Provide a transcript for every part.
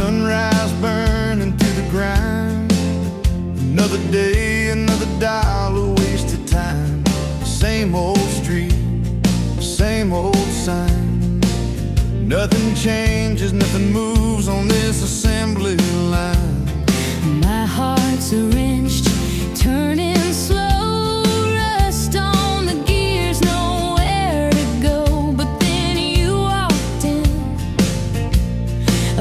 sunrise burning through the grind. Another day, another dollar wasted time. Same old street, same old sign. Nothing changes, nothing moves on this assembly line. My heart's a wrenched, turning slow, rust on the gears, nowhere to go. But then you walked in,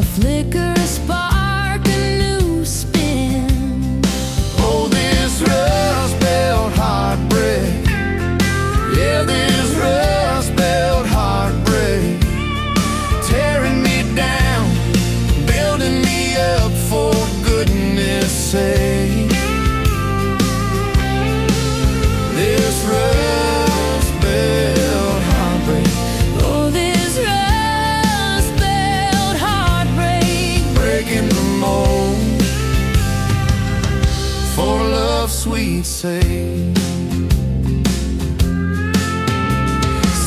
a flicker, a spark, a new spin. Oh, this rust belt heartbreak, yeah, this rust belt heartbreak, tearing me down, building me up, for goodness sake. This rust belt heartbreak, Oh, this rust belt heartbreak, breaking the mold, for love's sweet sake.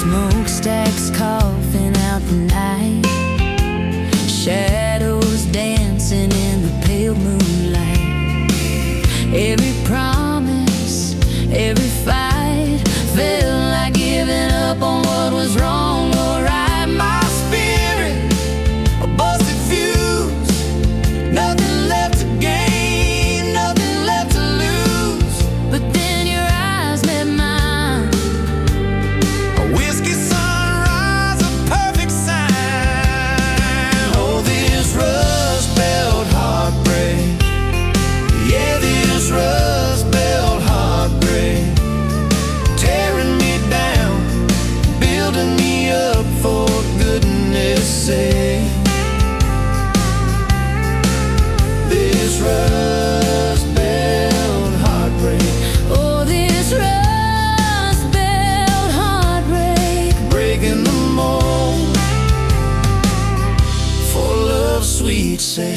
smokestacks coughing out the night, shadows dancing in the pale moonlight. Every promise, every fight felt like giving up on what was wrong or right. My spirit, a busted fuse, nothing left to gain, nothing left to lose. But then your eyes met mine. A whiskey sunrise, a perfect sign. Oh, this rust belt heartbreak, yeah, this rust belt heartbreak, tearing me down, building me up, for goodness sake. This rust belt heartbreak, Oh, this rust belt heartbreak, breaking the mold, for love's sweet sake.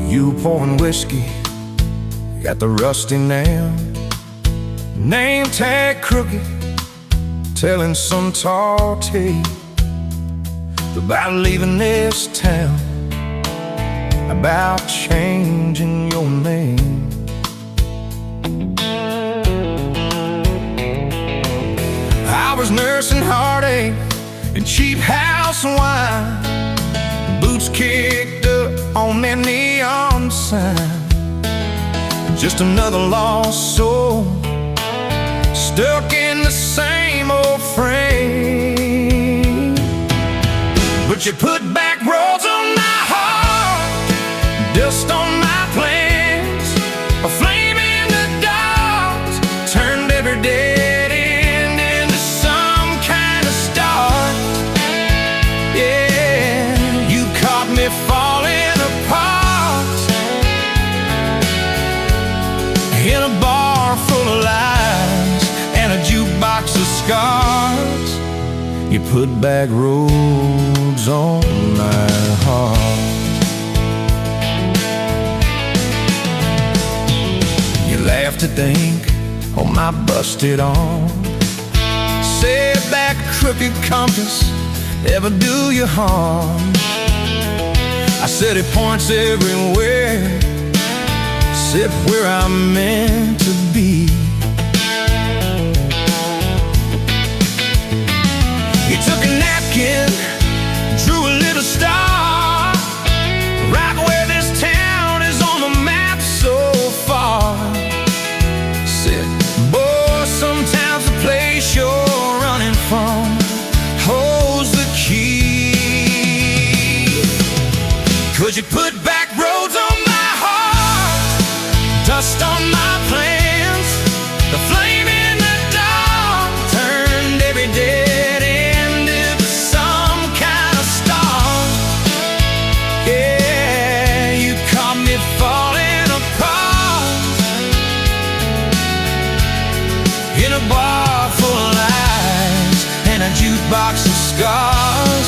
You pouring whiskey at the rusty nail, name tag crooked, telling some tall tale about leaving this town, about changing your name. I was nursing heartache and cheap house wine, boots kicked up on that neon sign. Just another lost soul, stuck in the same old frame. But you put back roads on my heart, dust on my plans, a flame in the dark, turned every dead end into some kind of start. Yeah, you caught me falling apart in a bar full of lies and a jukebox of scars. You put back roads on my heart. You laughed to think on my busted arm, said that crooked compass ever do you harm. I said it points everywhere, except where I'm meant to be. You took a napkin, drew a little star, right where this town is on the map so far. Said, boy, sometimes the place you're running from holds the key marks and scars.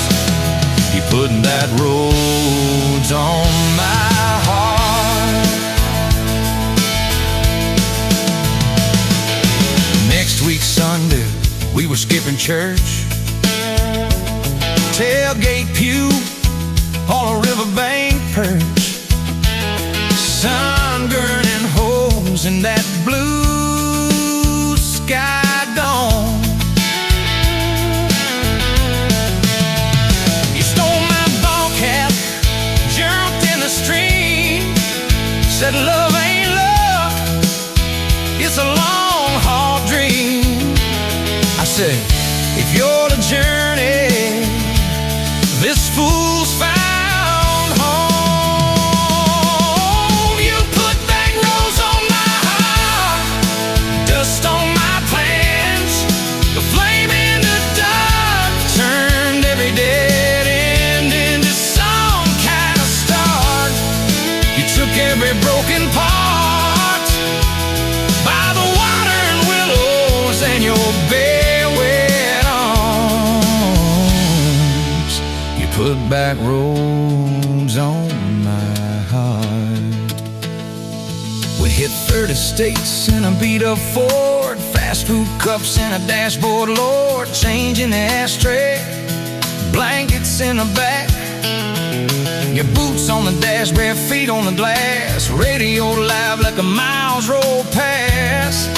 You put that roads on my heart. Next week Sunday, we were skipping church. Tailgate pew on a riverbank perch. Sun burning holes in that blue sky dawn. You stole my ball cap, jumped in the stream, said love ain't love, it's a long haul dream. I said, if you're the journey, this fool's found home. You put back roads on my heart, dust on my plans. The flame in the dark turned every dead end into some kind of start. You took every broken part by the water and willows and your bare wet arms. You put back roads on my heart. We hit 30 states in a beat-up Ford, fast food cups in a dashboard, Lord, change in the ashtray, blankets in the back, your boots on the dash, bare feet on the glass, radio live like a miles roll past,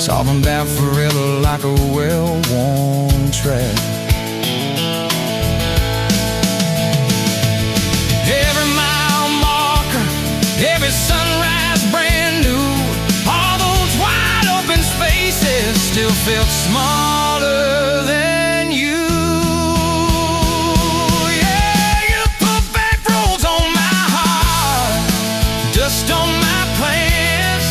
talking about forever like a well-worn track. Every mile marker, every sunrise brand new, all those wide open spaces still felt smaller than you. Yeah, you put back roads on my heart, dust on my plans,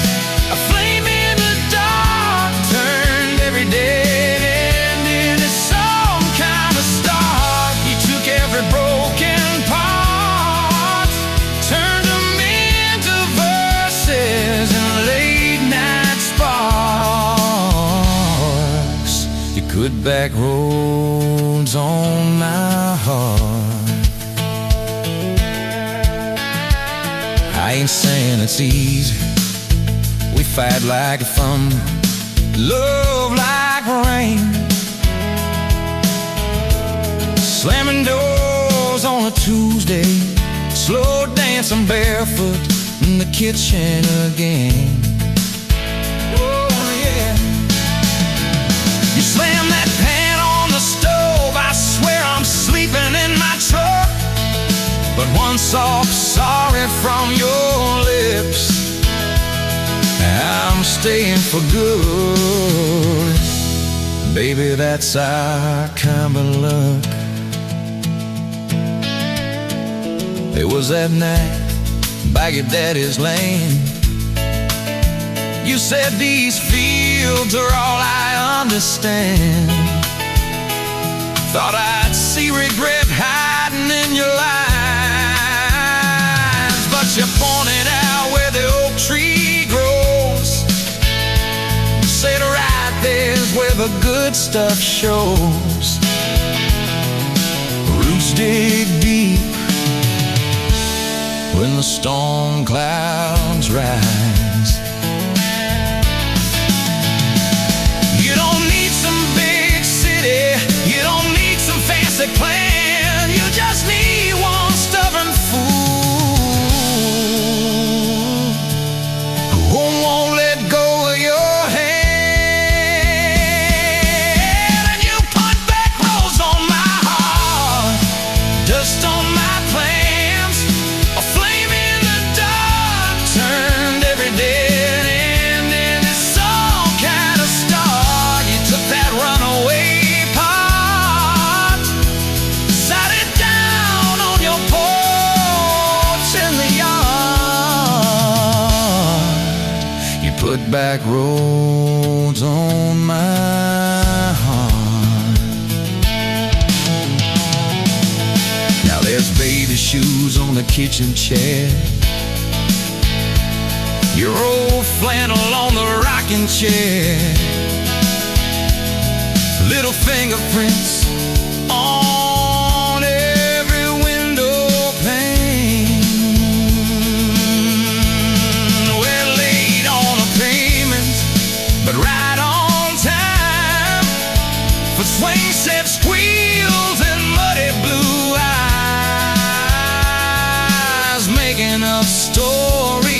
a flame in the dark turned every dead end into some kind of start. You took every broken part, turned them into verses and late night sparks. You put back roads on my heart. I ain't saying it's easy. We fight like a thunder, love like rain, slamming doors on a Tuesday, slow dancing barefoot in the kitchen again. Oh yeah. You slam that pan on the stove, I swear I'm sleeping in my truck. But one soft sorry from your lips, I'm staying for good. Baby, that's our kind of luck. It was that night by your daddy's lane. You said these fields are all I understand. Thought I'd see regret hiding in your eyes, but you pointed out where the oak tree grows. Said right there's where the good stuff shows. Roots dig deep when the storm clouds rise. You don't need some big city, you don't need some fancy plan, you just need one stubborn fool who won't let go of your hand. And you put back roads on my heart, dust on my plans, a flame in the dark turned every dead end into some kind of start. You took that runaway part, sat it down on your porch in the yard. You put back roads on my heart. Now there's baby shoes on the kitchen chair, your old flannel on the rocking chair, little fingerprints squeals and muddy blue eyes making up stories.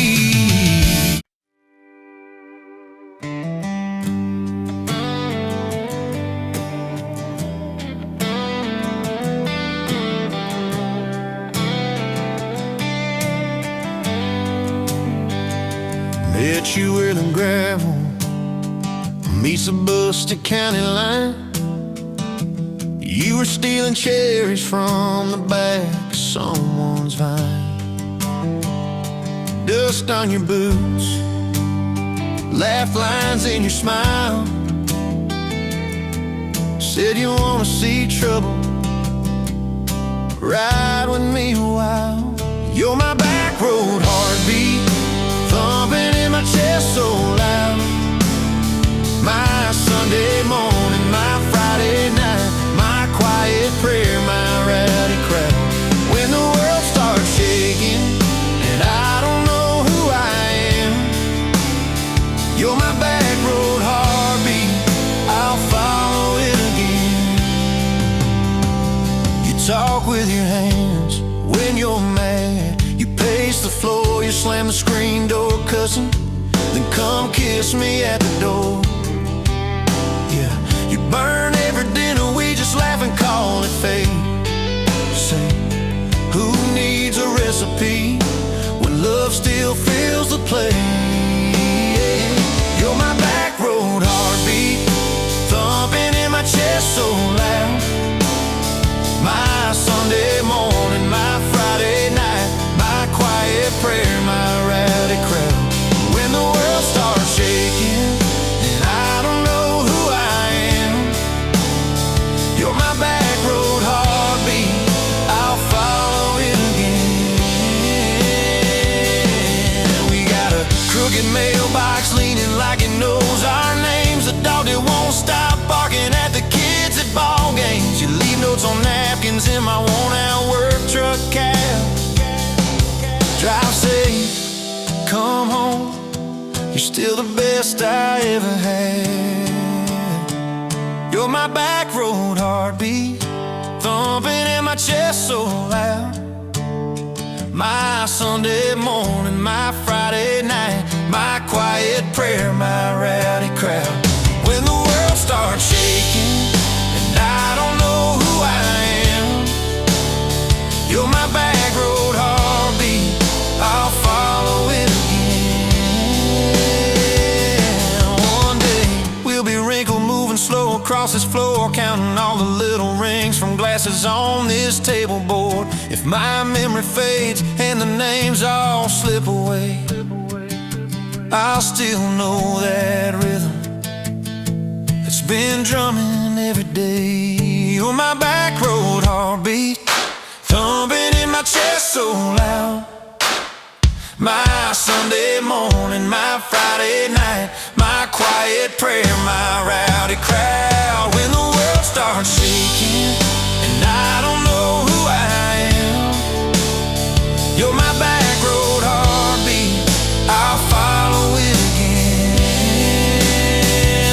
Met you in the gravel, meets the Buster County line. You were stealing cherries from the back of someone's vine. Dust on your boots, laugh lines in your smile. Said you wanna see trouble, ride with me a while. You're my back road heartbeat, thumping in my chest so loud. My Sunday morning, my Friday night, my quiet prayer, my rowdy crowd. When the world starts shaking and I don't know who I am, you're my back road heartbeat, I'll follow it again. You talk with your hands when you're mad, you pace the floor, you slam the screen door cussing, then come kiss me at the door. Yeah, you burn every dinner, we just laugh and call it fate. Say, who needs a recipe when love still fills the plate? You're my back road heartbeat, thumping in my chest so loud. My Sunday morning, my Friday night, my quiet prayer, my rowdy crowd. When the world starts shaking and I don't know who I am, you're my back road heartbeat, I'll follow it again. We got a crooked mailbox leaning like it knows our names, a dog that won't stop barking at the kids at ball games. You leave notes on napkins in my worn-out work truck cab. Drive safe, come home, you're still the best I ever had. You're my back road heartbeat, thumping in my chest so loud. My Sunday morning, my Friday night, my quiet prayer, my rowdy crowd. When the world starts shaking and I don't know who I am, you're my back road heartbeat, I'll follow it again. One day we'll be wrinkled, moving slow across this floor, counting all the little rings from glasses on this table board. If my memory fades and the names all slip away, I'll still know that rhythm that's been drumming every day. You're my back road heartbeat, thumping in my chest so loud. My Sunday morning, my Friday night, my quiet prayer, my rowdy crowd. When the world starts shaking and I don't know who I am, you're my back road heartbeat, I'll follow it again.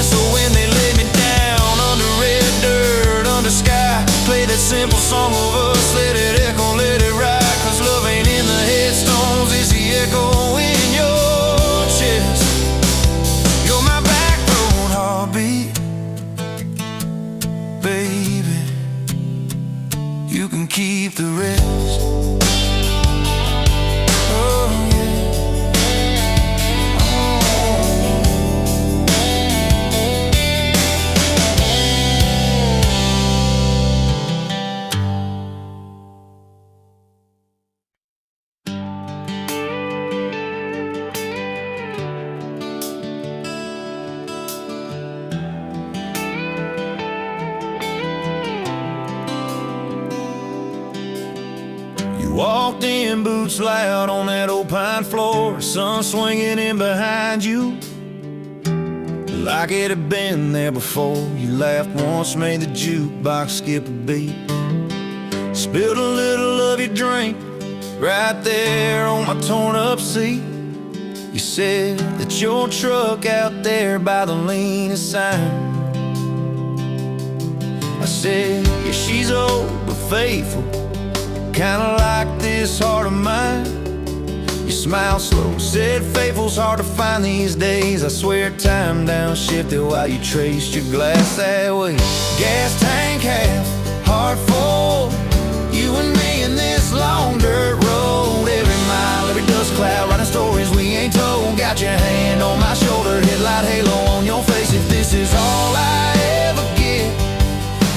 So when they lay me down under red dirt, under sky, play that simple song of us, let it echo, let it ride, 'cause love ain't in the headstones, it's the echo in your chest. You're my back road heartbeat, baby, you can keep the rest. Oh yeah. Walked in, boots loud on that old pine floor, sun swinging in behind you like it had been there before. You laughed once, made the jukebox skip a beat, spilled a little of your drink right there on my torn up seat. You said that your truck out there by the leanest sign. I said, yeah, she's old but faithful, kinda like this heart of mine. You smiled slow, said faithful's hard to find these days. I swear time downshifted while you traced your glass that way. Gas tank half, heart full, you and me in this long dirt road. Every mile, every dust cloud, writing stories we ain't told. Got your hand on my shoulder, headlight halo on your face. If this is all I ever get,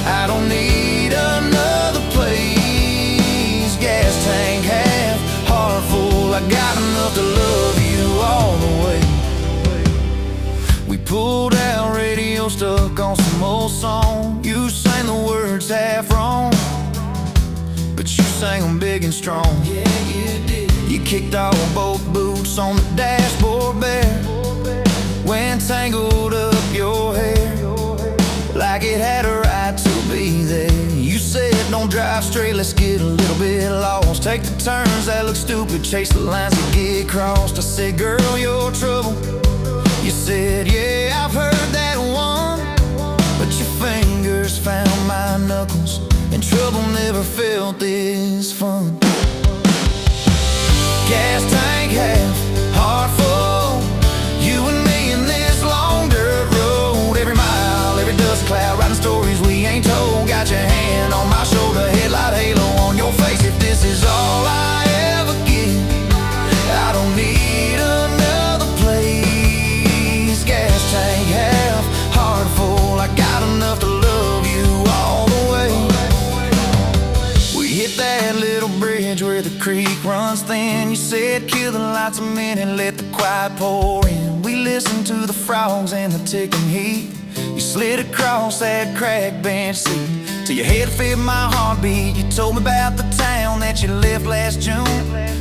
I don't need another place. Gas tank half, heart full, I got enough to love you all the way. We pulled out, radio stuck on some old song. You sang the words half wrong, but you sang them big and strong. Yeah, you did. You kicked off both boots on the dashboard bare, when tangled up your hair like it had a right to be there. You said don't drive straight, let's get a little bit lost. Take the turns that look stupid, chase the lines that get crossed. I said, girl, you're trouble. You said, yeah, I've heard that one, but your fingers found my knuckles, and trouble never felt this fun. Gas tank half, heart full, you and me in this long dirt road. Every mile, every dust cloud, writing stories we ain't told. Got your hand on my shoulder, headlight halo on your face. If this is all I ever get, I don't need another place. Gas tank half, heart full, I got enough to love you all the way. We hit that little bridge where the creek runs thin. You said kill the lights a minute, let the quiet pour in. We listened to the frogs and the ticking heat. You slid across that cracked bench seat till your head fit my heartbeat. You told me about the town that you left last June,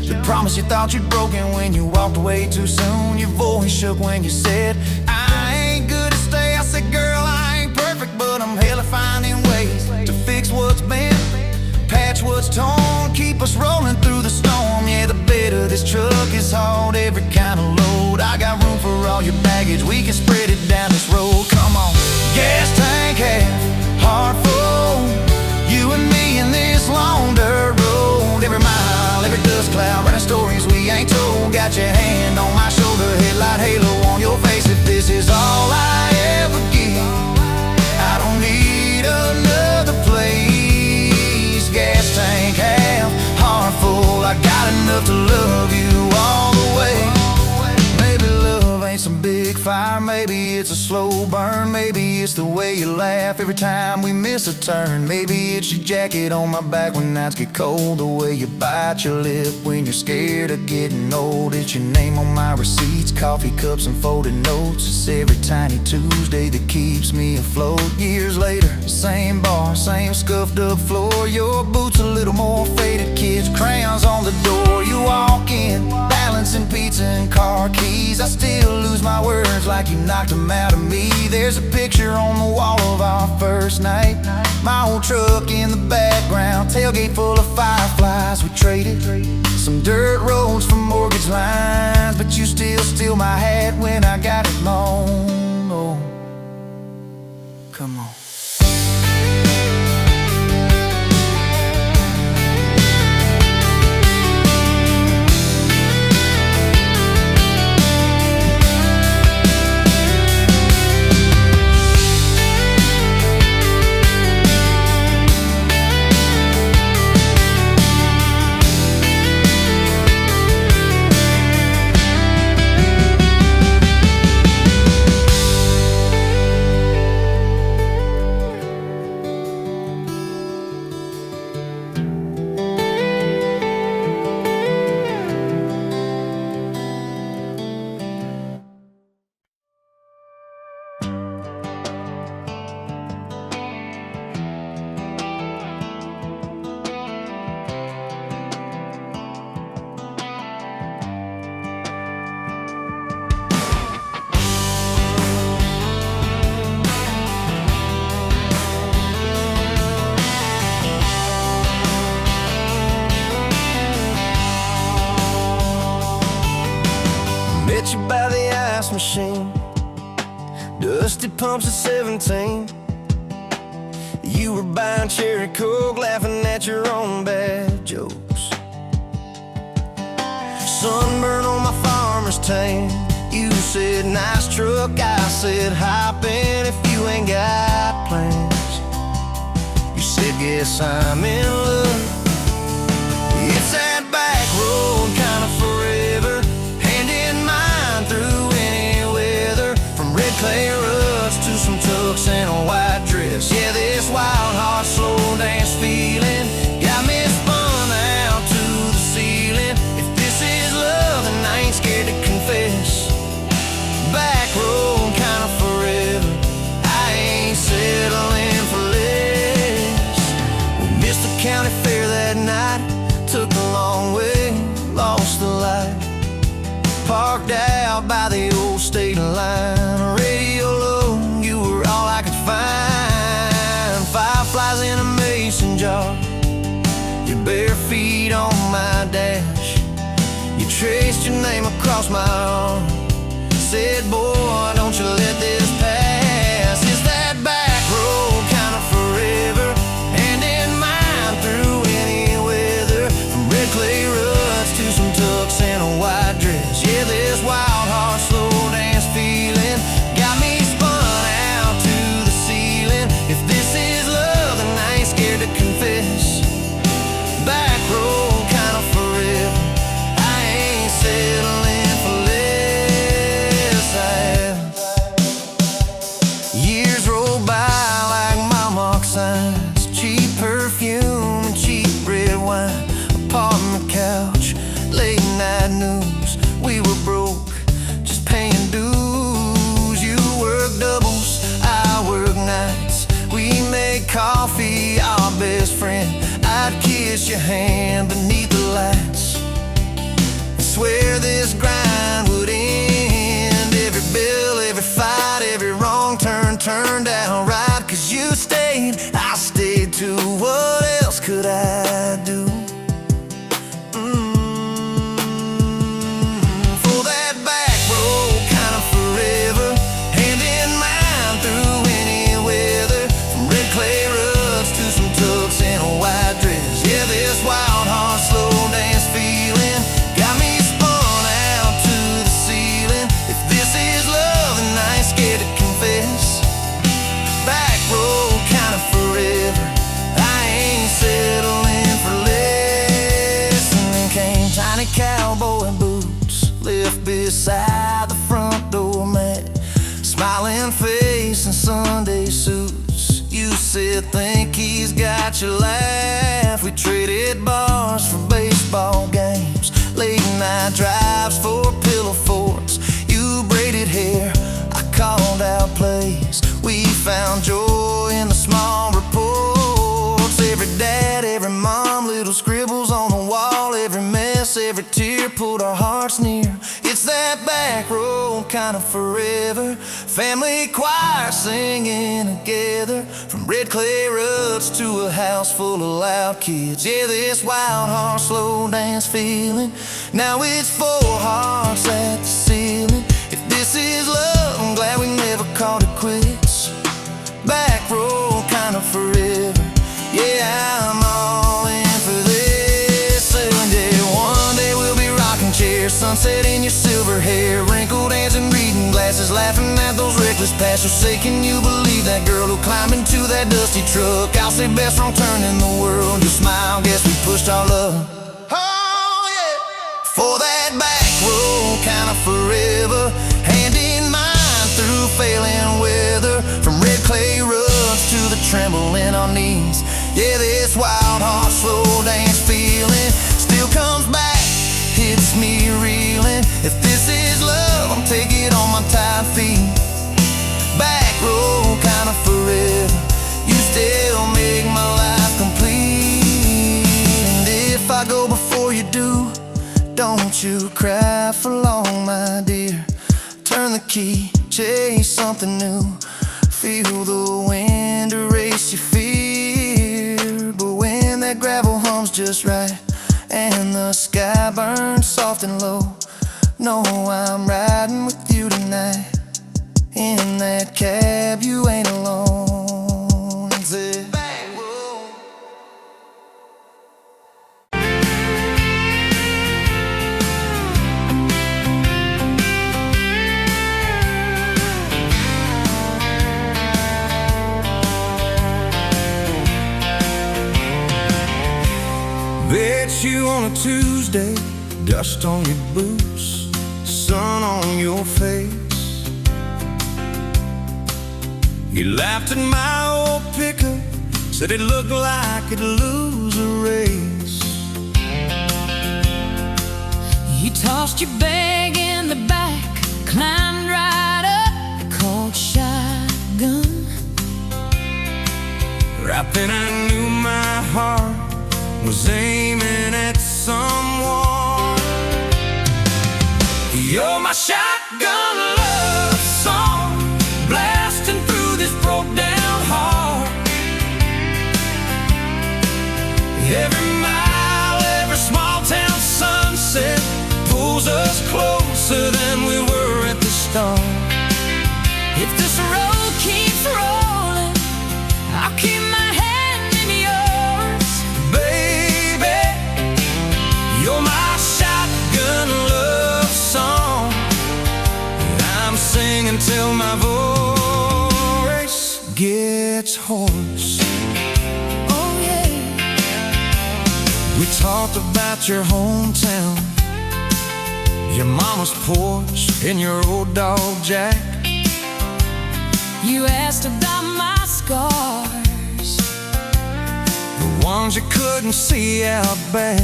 the promise you thought you'd broken when you walked away too soon. Your voice shook when you said, I ain't good to stay. I said, girl, I ain't perfect, but I'm hella finding ways to fix what's bent, patch what's torn, keep us rolling through the storm. Yeah, the bed of this truck is hauled every kind of load. I got room for all your baggage, we can spread it down this road. Come on. Gas tank half, heart full, you and me in this long dirt road. Every mile, every dust cloud, writing stories we ain't told. Got your hand on my shoulder, headlight halo on your face. If this is all I ever get, I don't need another place. Gas tank half, heart full, I got enough to love you all the way. Maybe love ain't some big fire, maybe it's a slow burn. Maybe it's the way you laugh every time we miss a turn. Maybe it's your jacket on my back when nights get cold, the way you bite your lip when you're scared of getting old. It's your name on my receipts, coffee cups and folded notes. It's every tiny Tuesday that keeps me afloat. Years later, same bar, same scuffed up floor. Your boots a little more faded, kids, crayons on the door. You walk in, balancing pizza and car keys. I still lose my words like you knocked them out of me. There's a picture on the wall of our first night, my old truck in the background, tailgate full of fireflies. We traded some dirt roads for mortgage lines, but you still steal my hat when I got it long. Oh, come on. Met you by the ice machine, dusty pumps at 17. You You were buying cherry coke, laughing at your own bad jokes. Sunburn on my farmer's tan. You said nice truck, I said hop in if you ain't got plans. You said guess I'm in love. It's that back road kind of forever, hand in mine through any weather. From red clay ruts to some tucks and a white dress. Yeah, this wild heart slow dance feeling got me spun out to the ceiling. If this is love, then I ain't scared to confess. Back road kind of forever, I ain't settling for less. We missed the county fair that night, took the long way, lost the light. Parked out by the old state line, radio low, you were all I could find. Fireflies in a mason jar, your bare feet on my dash. You traced your name across my arm, said, boy, don't you let this pass. It's that back road kind of forever, hand in mine through any weather. From red clay ruts to some tucks and a white dress. Yeah, this wild heart slow dance feeling got me spun out to the ceiling. If this is love, then I ain't scared to confess. Back road kind of forever, I ain't settling for less. Years roll by like mile mark signs, cheap perfume and cheap red wine, apartment couch, late night news. We were broke, just paying dues. You work doubles, I work nights. We made coffee, our best friend. I'd kiss your hand beneath the lights, swear this grind would end. Every bill, every fight, every wrong turn turned out right. Cause you stayed, I stayed too. What else could I do? For that back road kind of forever, hand in mine through any weather. From red clay ruts to some tucks and a white dress. Yeah, this wild heart slow dance feeling got me spun out to the ceiling. If this is love, then I ain't scared to confess. Back road kind of forever, I ain't settling for less. And then came tiny cowboy boots, left beside the front door mat, smiling face and Sunday suits. You said think he's got your laugh. We traded bars for baseball games, late night drives for pillow forts. You braided hair, I called out plays. We found joy in the small reports. Every dad, every mom, little scribbles on the wall. Every mess, every tear pulled our hearts near. It's that back road kind of forever, family choir singing together. From red clay ruts to a house full of loud kids. Yeah, this wild heart slow dance feeling, now it's four hearts at the ceiling. If this is love, I'm glad we never called it quits. Back road kind of forever, yeah, I'm all in for this. And yeah, one day we'll be rocking chairs, sunset in your silver hair, wrinkled hands and reading glasses, laughing at those reckless past. So say, can you believe that girl who climbed into that dusty truck? I'll say best wrong turn in the world. You smile, guess we pushed our love. Oh yeah, for that back road kind of forever, hand in mine through failing weather. From red clay ruts to the tremble in our knees. Yeah, this wild heart slow dance feeling still comes back, hits me reeling. If this is love, I'll take it on my tired feet. Back road kind of forever, you still make my life complete. And if I go before you do, don't you cry for long, my dear. Turn the key, chase something new, feel the wind erase your fear. But when that gravel hums just right and the sky burns soft and low, know I'm riding with you tonight. In that cab you ain't alone. Say, Bet you on a Tuesday, dust on your boots, sun on your face. You laughed at my old pickup, said it looked like it'd lose a race. You tossed your bag in the back, climbed right up, called shotgun. Right then I knew my heart was aiming at someone. You're my shotgun love song, blasting through this broke down heart. Every mile, every small town sunset pulls us closer than we were at the start. If this road keeps rolling, I'll keep my hand in yours. Baby, you're my shotgun love song, and I'm singing till my voice gets hoarse. Oh yeah. We talked about your hometown, your mama's porch, and your old dog Jack. You asked about my scars, The ones you couldn't see out back.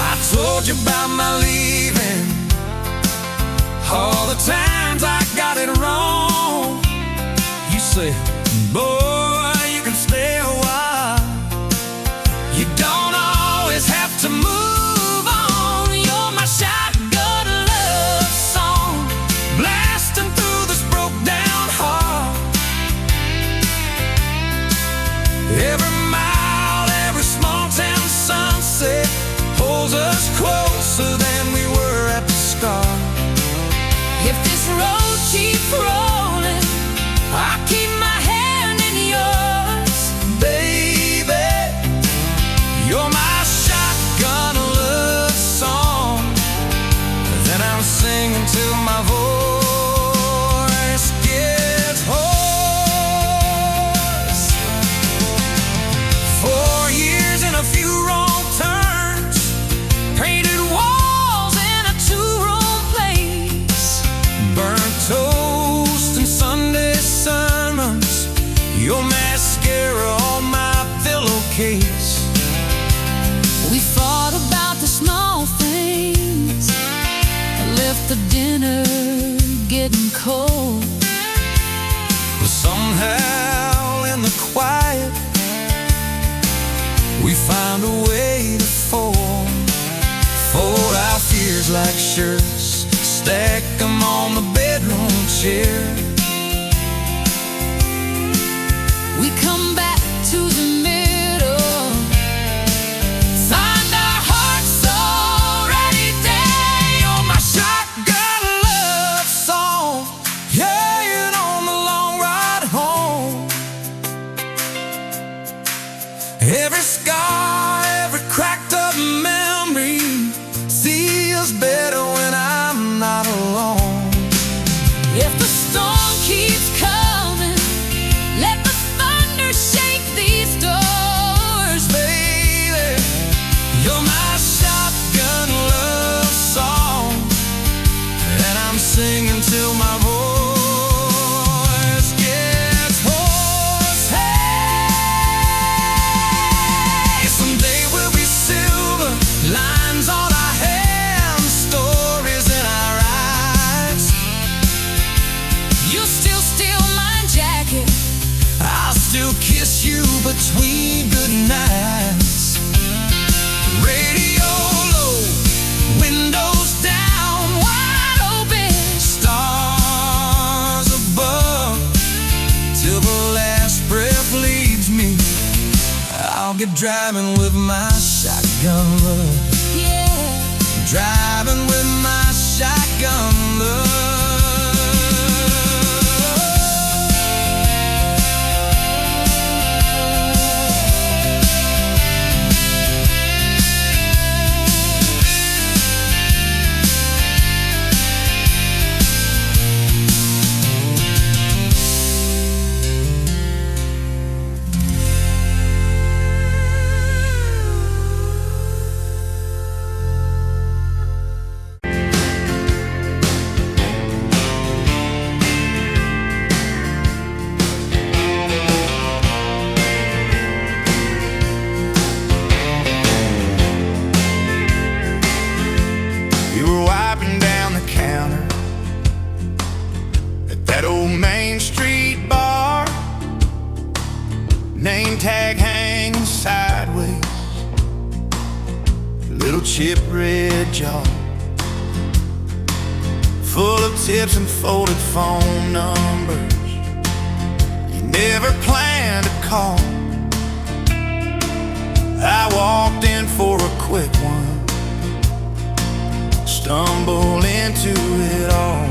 I told you about my leaving, all the times I got it wrong. You said, boy, you can stay a while, you don't always have to move on. You're my shotgun love song, blasting through this broke down heart. Every mile, every small town sunset pulls us closer than we were at the start. if this road keeps rolling, I keep my hand in yours. Baby, you're my shotgun love song that I'm singing till my voice gets hoarse. 4 years and a few wrong turns, painted walls in a two-room place, burnt toast and Sunday sermons, your mascara on my pillowcase. We fought about the small things, left the dinner getting cold. But somehow in the quiet, we found a way to fold our fears like shirts, stack them on the bedroom chair. We come back to the middle, find our hearts already dead. You're my shotgun love song, yeah, and on the long ride home. Every scar, every cracked up memory feels better when I'm not alone. If the storm keeps coming, let the thunder shake these doors. Baby, you're my shotgun love song, and I'm singing till my voice gets hoarse. Hey, someday we'll be silver, lines on our hands, stories in our eyes. You still steal my jacket, I'll still kiss you between good nights. Radio low, windows down, wide open, stars above, till the last breath leaves me. I'll get driving with my shotgun love, yeah. driving with my shotgun love. bag hanging sideways, little chip red jaw, full of tips and folded phone numbers you never planned to call. I walked in for a quick one, stumbled into it all.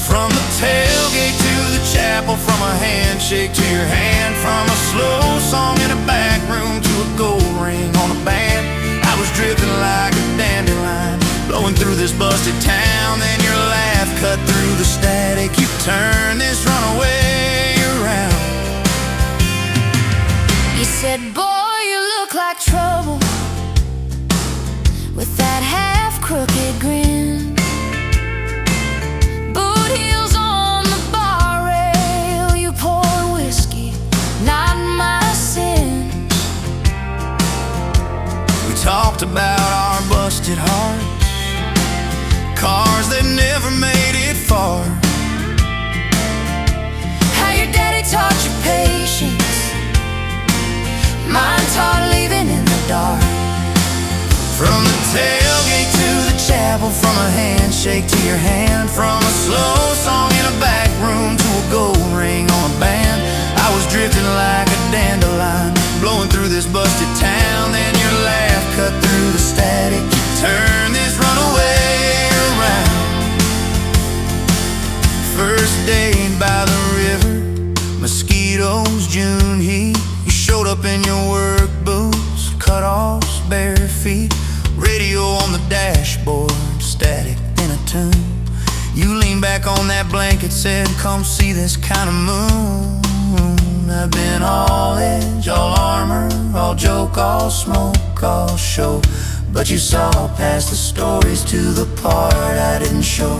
From the tailgate to the chapel, from a handshake to your hand, from a slow song in a back room to a gold ring on a band. I was drifting like a dandelion, blowing through this busted town. Then your laugh cut through the static. You turned this runaway around. You said, boy, you look like trouble, with that half-crooked grin, boot heels on the bar rail. You pour whiskey, not my sin. We talked about our busted hearts, cars that never made it far, How your daddy taught you patience, mine taught leaving in the dark. from the tailgate to the chapel, from a handshake to your hand, from a slow song in a back room to a gold ring on a band. I was drifting like a dandelion, blowing through this busted town. Then your laugh cut through the static. You turned this runaway around. First date by the river, mosquitoes, June heat. You showed up in your work boots, cut-offs, bare feet, radio on the dashboard, static in a tune. You leaned back on that blanket, said, come see this kind of moon. I've been all edge, all armor, all joke, all smoke, all show, but you saw past the stories to the part I didn't show.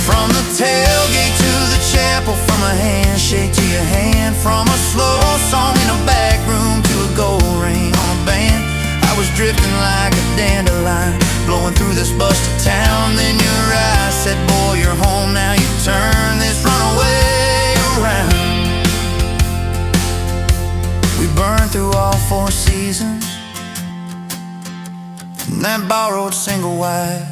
From the tailgate to the chapel, from a handshake to your hand, from a slow song in a back room to a gold ring on a band. I was drifting like a dandelion, blowing through this busted town. Then your eyes said, boy, you're home now. You turn this runaway around. We burned through all 4 seasons in that borrowed single wide.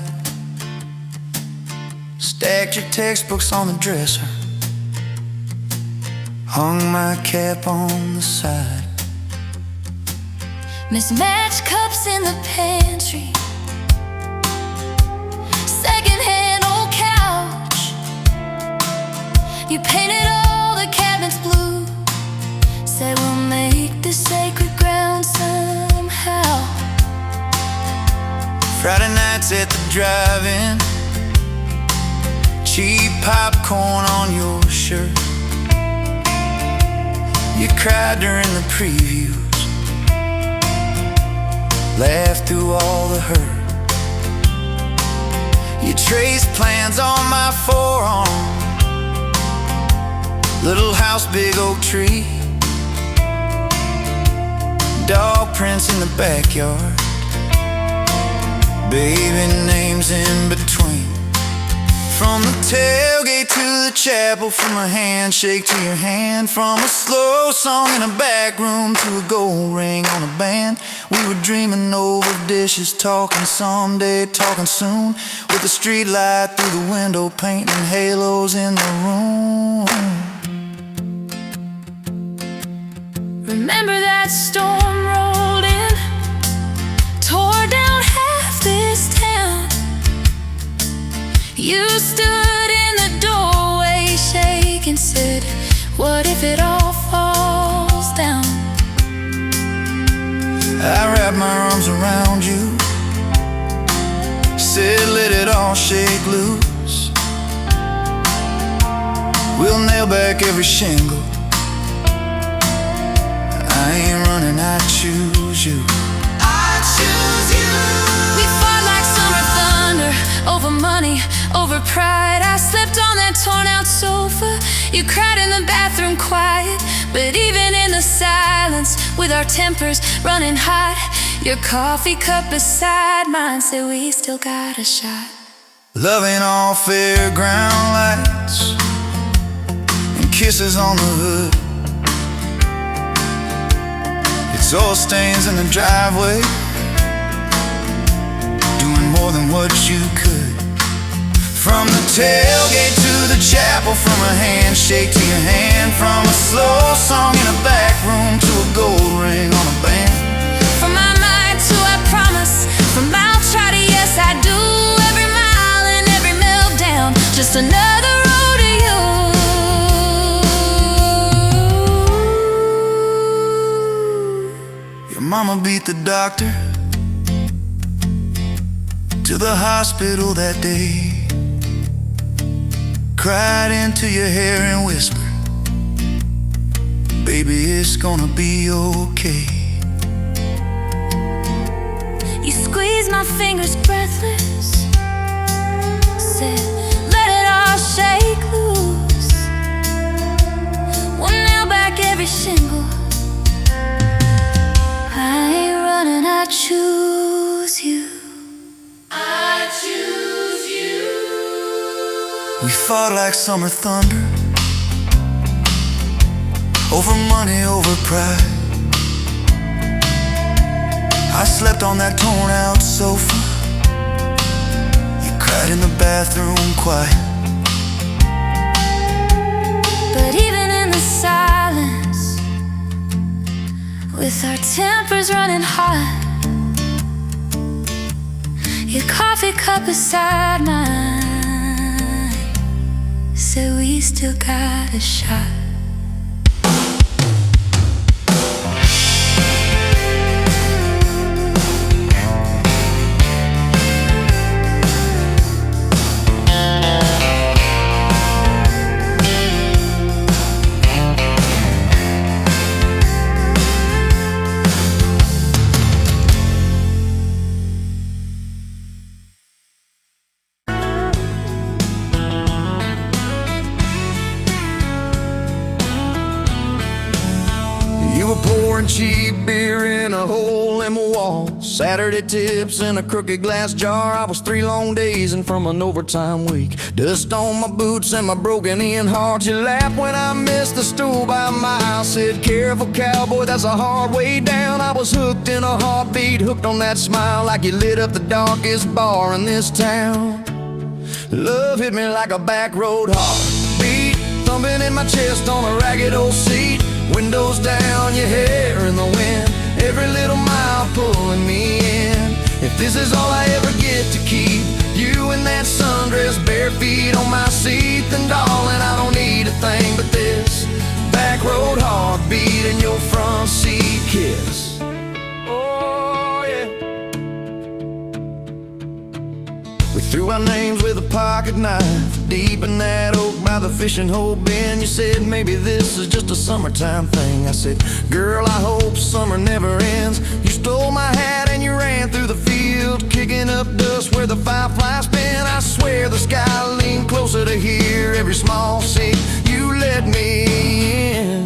Stacked your textbooks on the dresser, hung my cap on the side. Mismatched cups in the pantry, secondhand old couch. You painted all the cabinets blue, said we'll make this sacred ground somehow. Friday nights at the drive-in, cheap popcorn on your shirt. You cried during the previews, laughed through all the hurt. You traced plans on my forearm, little house, big oak tree, dog prints in the backyard, baby names in between. From the tailgate to the chapel, from a handshake to your hand, from a slow song in a back room to a gold ring on a band. We were dreaming over dishes, talking someday, talking soon, with the street light through the window, painting halos in the room. Remember that storm rolled in, tore down half this town. You stood in the doorway, shaking, said, what if it all falls down? I wrapped my arms around you, said let it all shake loose. We'll nail back every shingle. I ain't running, I choose you. I choose you. We fought like summer thunder, over money, over pride. I slept on that torn out sofa. You cried in the bathroom quiet, but even in the silence, with our tempers running hot, your coffee cup beside mine said we still got a shot. Loving all fairground lights and kisses on the hood. It's oil stains in the driveway, doing more than what you could. From the tailgate to the chapel, from a handshake to your hand, from a slow song in a back room to a gold ring on a band. From my mind to I promise, from I'll try to yes I do, every mile and every meltdown, just another rodeo. Your mama beat the doctor to the hospital that day, cried into your hair and whispered, baby, it's gonna be okay. You squeezed my fingers breathless, said, let it all shake loose. One nail back every shingle. I ain't running, I choose you. I choose you. We fought like summer thunder, over money, over pride. I slept on that torn out sofa, you cried in the bathroom quiet. But even in the silence, with our tempers running hot, your coffee cup beside mine said we still got a shot. You were pouring cheap beer in a hole in my wall, Saturday tips in a crooked glass jar. I was 3 long days and from an overtime week, dust on my boots and my broken in heart. You laughed when I missed the stool by a mile, said careful cowboy, that's a hard way down. I was hooked in a heartbeat, hooked on that smile, like you lit up the darkest bar in this town. Love hit me like a back road heartbeat, thumping in my chest on a ragged old seat. Windows down, your hair in the wind, every little mile pulling me in. If this is all I ever get to keep, you in that sundress, bare feet on my seat, then darling, I don't need a thing but this back road heartbeat and your front seat kiss. Oh yeah. We threw our names with a pocket knife deep in that oak by the fishing hole bin. You said maybe this is just a summertime thing. I said, girl, I hope summer never ends. You stole my hat and you ran through the field, kicking up dust where the fireflies spin. I swear the sky leaned closer to hear every small sing you let me in.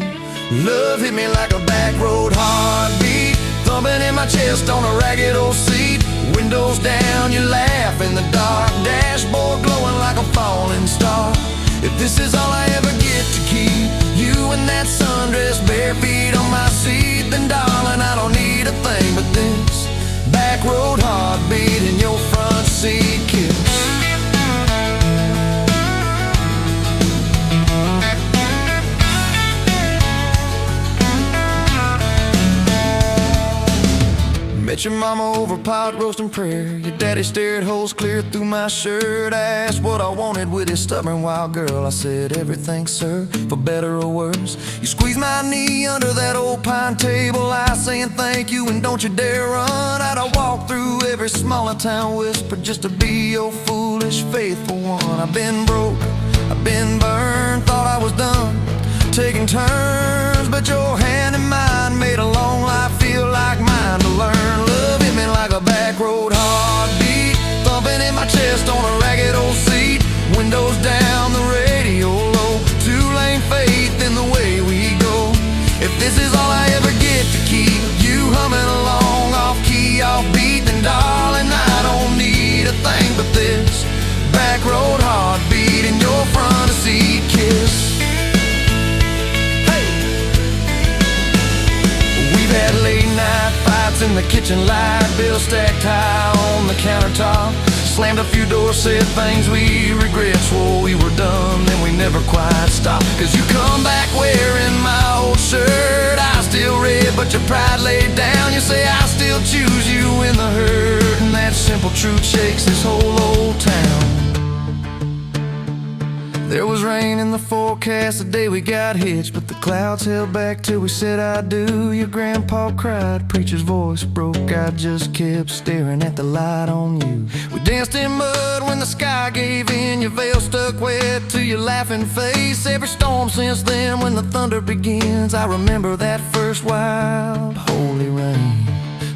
Love hit me like a back road heartbeat, thumping in my chest on a ragged old seat. Windows down, you laugh in the dark, dashboard glowing like a falling star. If this is all I ever get to keep, you in that sundress, bare feet on my seat, then darling, I don't need a thing but this back road heartbeat and your front seat kiss. Met your mama over pot roast and prayer. Your daddy stared holes clear through my shirt. I asked what I wanted with his stubborn wild girl. I said everything, sir, for better or worse. You squeezed my knee under that old pine table, I saying thank you and don't you dare run. I'd walk through every smaller town whisper just to be your foolish faithful one. I've been broke, I've been burned, thought I was done taking turns, but your hand in mine made a long life feel like mine to learn. Love hit me like a back road heartbeat, thumping in my chest on a ragged old seat. Windows down, the radio low, 2-lane faith in the way we go. If this is all I ever get to keep, you humming along off key, off beat, then darling, I don't need a thing but this back road heartbeat and your front seat kiss. the kitchen light, bill stacked high on the countertop. Slammed a few doors, said things we regret, swore we were done, then we never quite stopped. Cause you come back wearing my old shirt, I still red but your pride laid down. You say I still choose you in the hurt, and that simple truth shakes this whole old town. There was rain in the forecast the day we got hitched, but the clouds held back till we said I do. Your grandpa cried, preacher's voice broke, I just kept staring at the light on you. We danced in mud when the sky gave in, your veil stuck wet to your laughing face. Every storm since then when the thunder begins, I remember that first wild holy rain.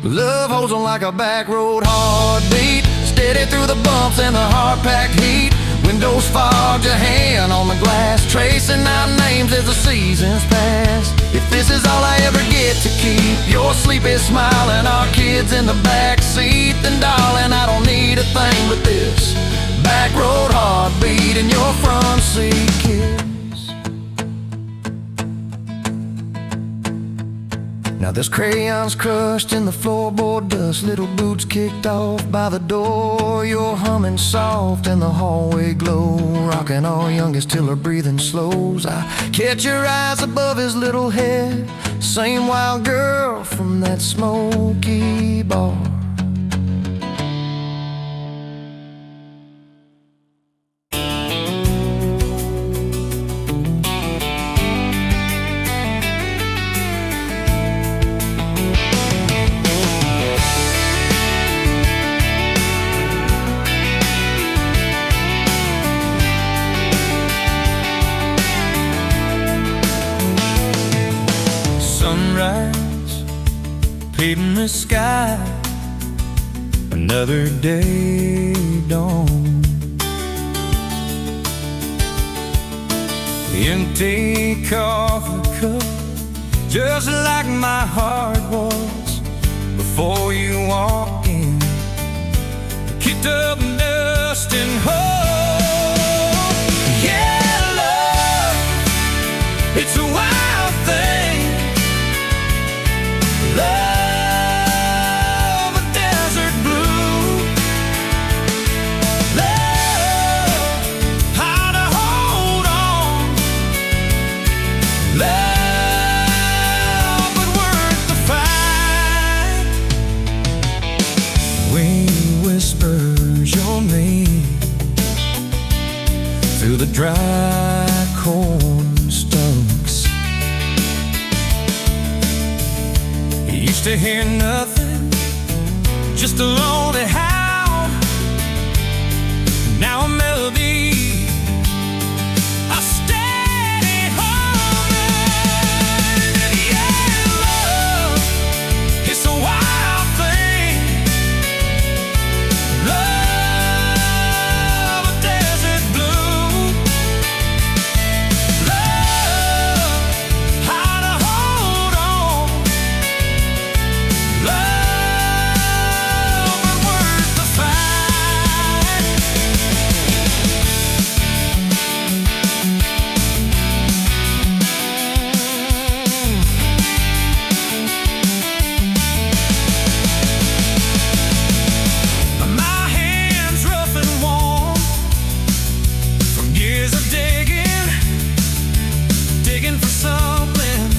Love holds on like a back road heartbeat, steady through the bumps and the hard-packed heat. Windows fogged, your hand on the glass, tracing out names as the seasons pass. If this is all I ever get to keep, your sleepy smile and our kids in the backseat, then darling, I don't need a thing but this back road heartbeat and your front seat kiss. Now there's crayons crushed in the floorboard dust, little boots kicked off by the door. You're humming soft in the hallway glow, rocking our youngest till her breathing slows. I catch your eyes above his little head, same wild girl from that smoky bar. Sunrise, painting the sky, another day dawn. Empty coffee cup, just like my heart was before you walked in. Kicked up dust and hope. Yeah, love, it's a wild thing. Love, a desert blue. Love, how to hold on. Love, but worth the fight. Wind whispers your name through the dry corn stalks. Used to hear nothing, just a lonely howl. Now a melody, a steady humming. And yeah, love, it's a wild thing. Love, a desert blue. Love, how to hold on. Love, but worth the fight. My hands rough and warm from years of digging for something.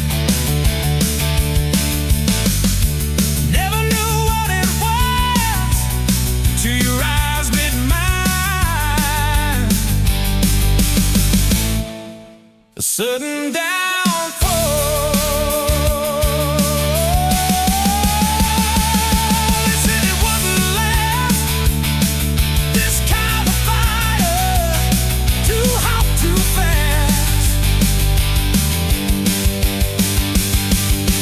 Never knew what it was till your eyes met mine. A sudden downfall. They said it wouldn't last. This kind of fire, too hot, too fast.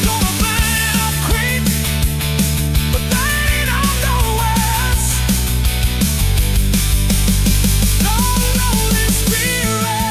Gonna burn up quick, but that ain't all no worse. Don't know this feeling.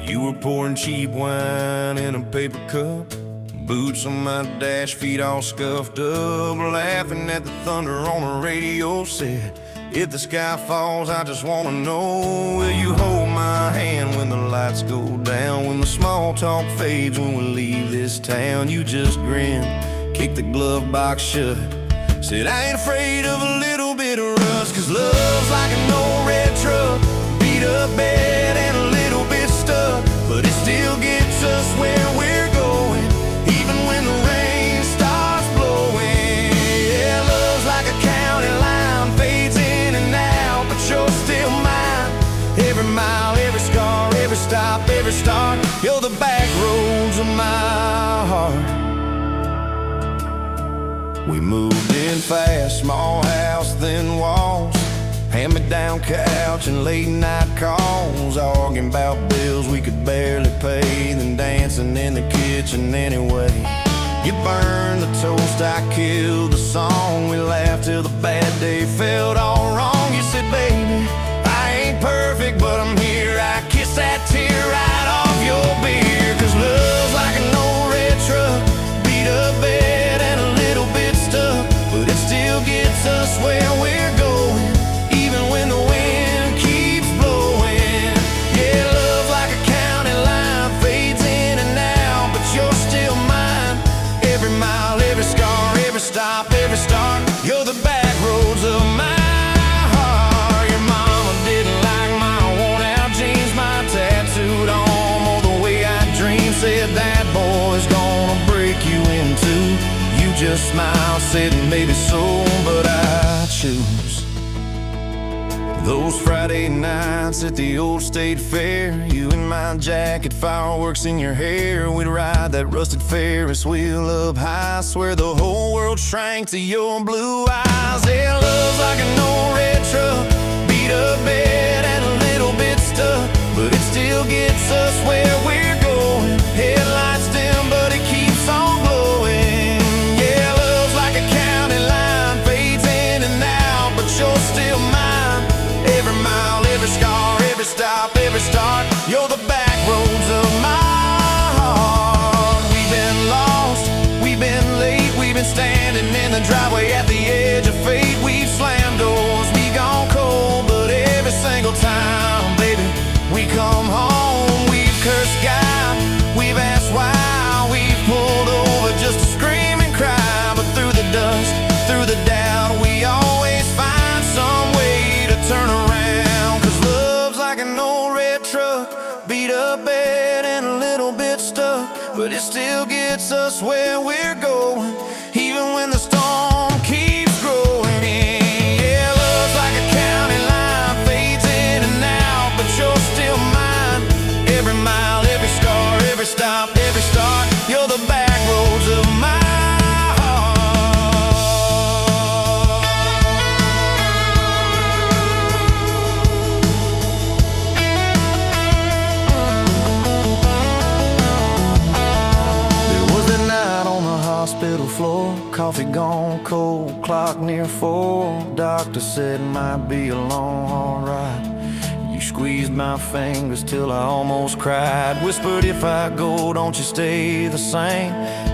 You were pouring cheap wine in a paper cup, boots on my dash, feet all scuffed up, laughing at the thunder on the radio set. If the sky falls, I just wanna know, will you hold my hand when the lights go down, when the small talk fades, when we leave this town? You just grin, kick the glove box shut, said I ain't afraid of a little bit of rust, 'cause love's like an old red truck, beat up bed and a little bit stuck, but it still gets us where we're going, even when the rain starts blowing. Yeah, love's like a county line, fades in and out, but you're still mine. Every mile, every scar, every stop, every start, you're the back roads of my heart. We moved in fast, small house, thin walls, hand-me-down couch and late-night calls, arguing about bills we could barely pay, then dancing in the kitchen anyway. You burned the toast, I killed the song, we laughed till the bad day felt all wrong. You said, baby, I ain't perfect, but I'm here. I kiss that tear right off your beer, 'cause love's like an old red truck, beat up bed and a little bit stuck, but it still gets us where we're going, even when the wind keeps blowing. Yeah, love's like a county line, fades in and out, but you're still mine. Every mile, every scar, every stop, every start, you're the back roads of my heart. Your mama didn't like my worn-out jeans, my tattooed arm, or the way I dream, said that boy's gonna break you in two. You just smiled, said maybe so, but I choose those Friday nights at the old state fair, you in my jacket, fireworks in your hair. We'd ride that rusted Ferris wheel up high, swear the whole world shrank to your blue eyes. Yeah, love's like an old red truck, beat up bed and a little bit stuck, but it still gets us where we're going. Headlights dim, but it keeps on glowing. Yeah, love's like a county line, fades in and out, but you're still mine. Every mile, every scar, every stop, every start, you're the back roads of my heart. We've been lost, we've been late, we've been standing in the driveway at the edge of fate. We've slammed doors, we gone cold, but every single time, baby, we come home. We've cursed God, we've asked why, we've pulled over just to scream and cry, but through the dust, through the doubt, we always find some way to turn around. 'Cause love's like an old red truck, beat up bed and a little bit stuck, but it still gets us where we're going, even when the storm keeps growing. Yeah, love's like a county line, fades in and out, but you're still mine. Every mile, every scar, every stop, every start, you're the back roads of my hospital floor, coffee gone cold, clock near 4. Doctor said might be a long haul ride. You squeezed my fingers till I almost cried. Whispered, if I go, don't you stay the same.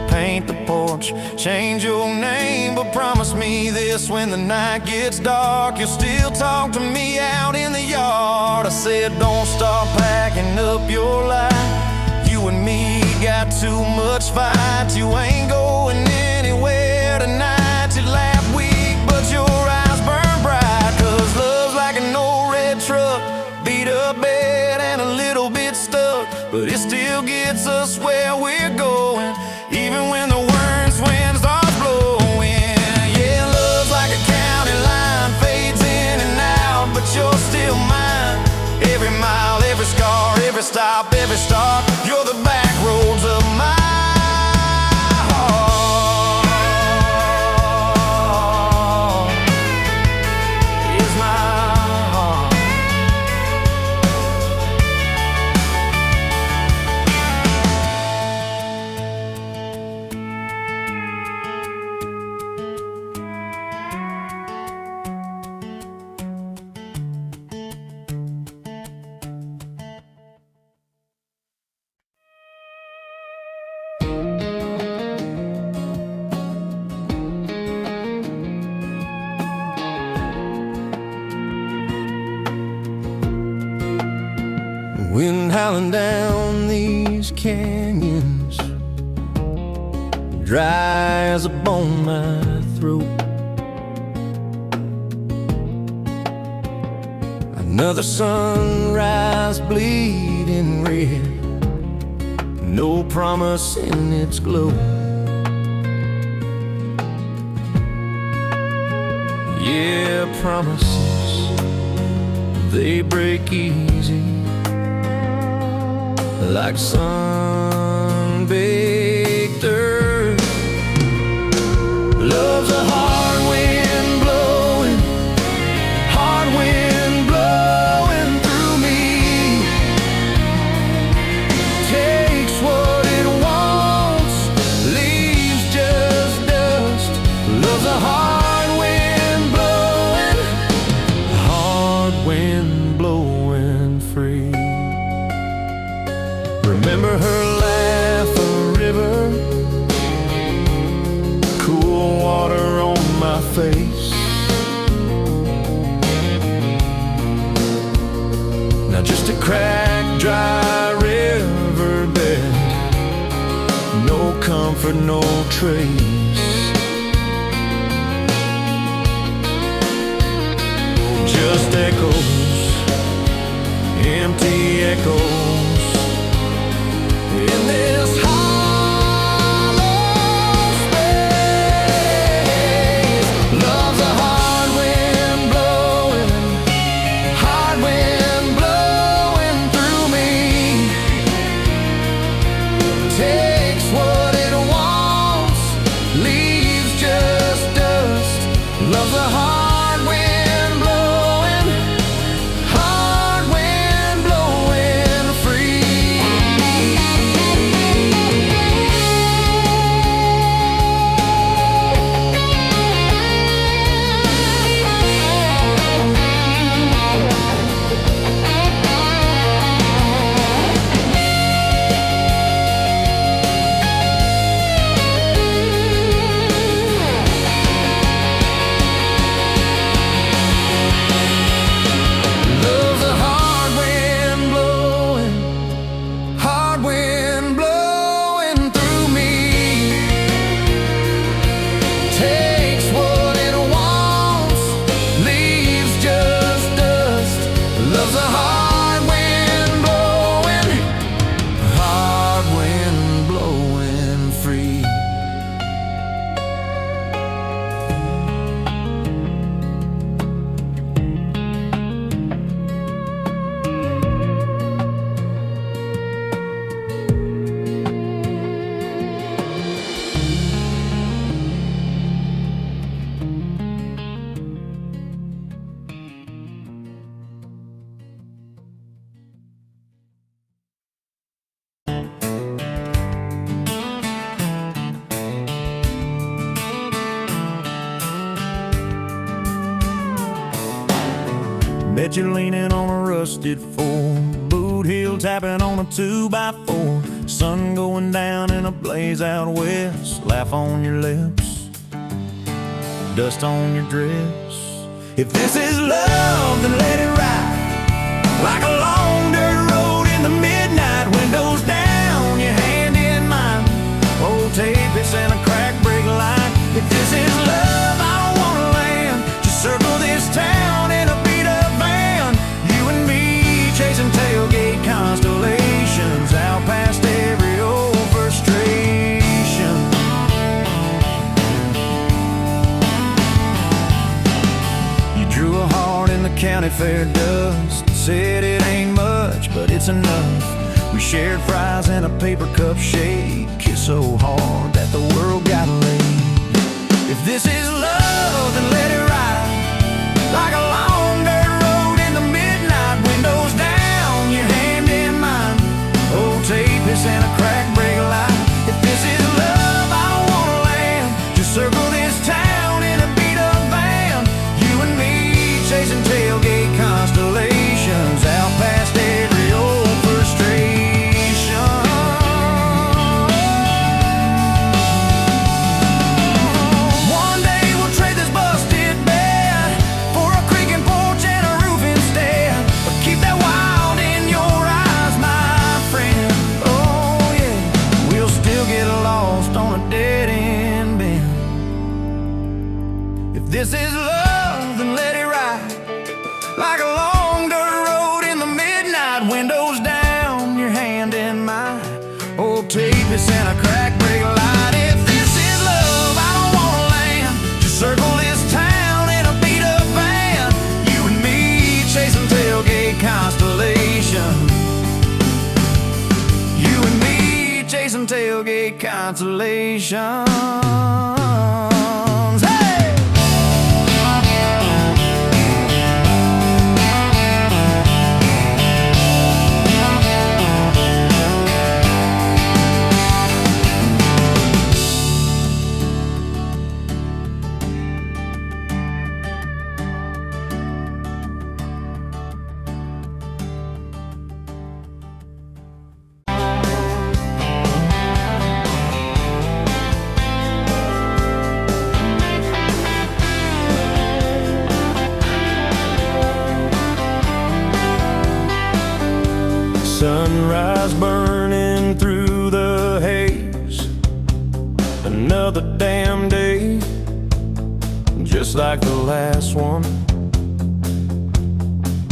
Paint the porch, change your name, but promise me this, when the night gets dark, you'll still talk to me out in the yard. I said, don't start packing up your life. You and me got too much fight. You ain't going anywhere tonight. You laugh weak, but your eyes burn bright. 'Cause love's like an old red truck, beat up bed and a little bit stuck, but it still gets us where we're going, even when the worst wind starts blowing. Yeah, love's like a county line, fades in and out, but you're still mine. Every mile, every scar, every stop, every start, you're the back roads of my Wind howling down these canyons, dry as a bone my throat. Another sunrise bleeding red, no promise in its glow. Yeah, promises, they break easy, like sun-baked earth. Love's a hard wind blowing, hard wind blowing through me. Takes what it wants, leaves just dust. Love's a hard wind blowing, hard wind blowing free. Remember her laugh, a river, cool water on my face. Now just a cracked, dry riverbed, no comfort, no trace. Just echoes, empty echoes in this hollow space. Love's a hard wind blowing, hard wind blowing through me. Takes what it wants, leaves just dust. Love's a hard wind blowing, hard wind blowing free. Love's a hard wind blowing through me. Takes what it wants, leaves just dust. Love's a hard wind blowing free. Bet you're leaning on a rusted Ford, boot heel tapping on a 2x4. Sun going down in a blaze out west, laugh on your lips, dust on your dress. If this is love, then let it ride like a long dirt road in the midnight. Windows down, your hand in mine, old tape, it's in a crack brake line. If this is love, I don't wanna land, just circle this town in a beat up van. You and me chasing tailgate constellations, out past every old frustration. You drew a heart in the county fair dust, said it ain't much, but it's enough. We shared fries in a paper cup shade, kissed so hard that the world got laid. If this is love, then let it ride like a long dirt road in the midnight. Windows down, your hand in mine, old tape, it's in a crack brake light. If this is love, I don't wanna land, just circle this town in a beat up van. You and me chasing tailgate constellations, out past every old frustration. One day we'll trade this busted bed for a creek night, windows down, your hand in mine. Old tape is in a crack brake light. If this is love, I don't wanna land. Just circle this town in a beat up van. You and me chasing tailgate constellation. You and me chasing tailgate constellations. Hey! Sunrise burning through the haze. Another damn day, just like the last one.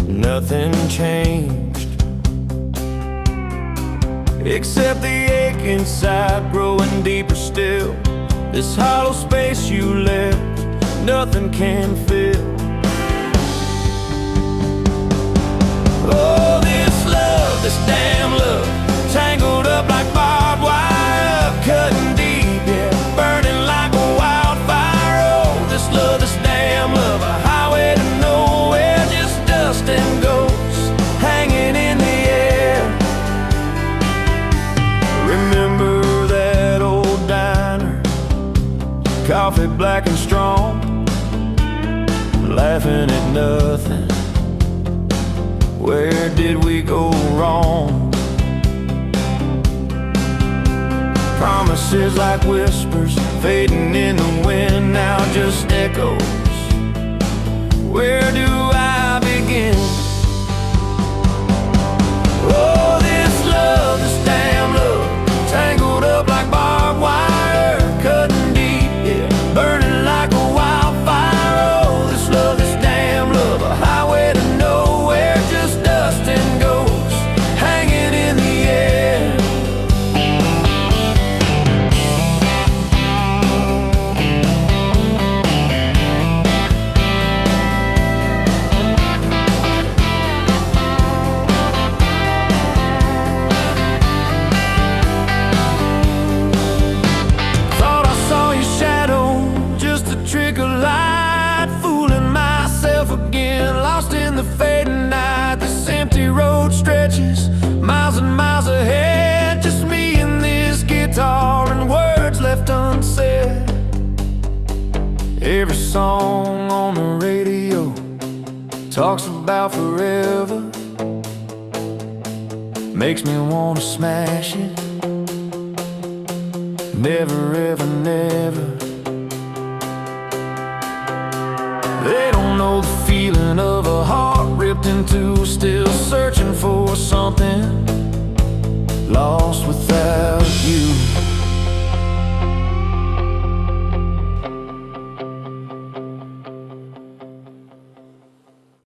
Nothing changed, except the ache inside growing deeper still. This hollow space you left, nothing can fill. Oh, this damn love, tangled up like barbed wire, cutting deep, yeah, burning like a wildfire. Oh, this damn love, a highway to nowhere, just dust and ghosts hanging in the air. Remember that old diner, coffee black and strong, laughing at nothing. Where did we go wrong? Promises like whispers fading in the wind, now just echoes. Where do I begin? Oh, this damn love, tangled up like barbed wire, cutting deep, yeah, burning like a wildfire. Oh, this damn love, a highway to nowhere, dust and ghosts hanging in the air. Thought I saw your shadow, just a trick of light, fooling myself again, lost in the fading night. This empty road stretches miles and miles ahead, just me and this guitar and words left unsaid. Every song on the radio talks about forever, makes me wanna smash it. Never ever never. They don't know the feeling of a heart ripped in two, still searching for something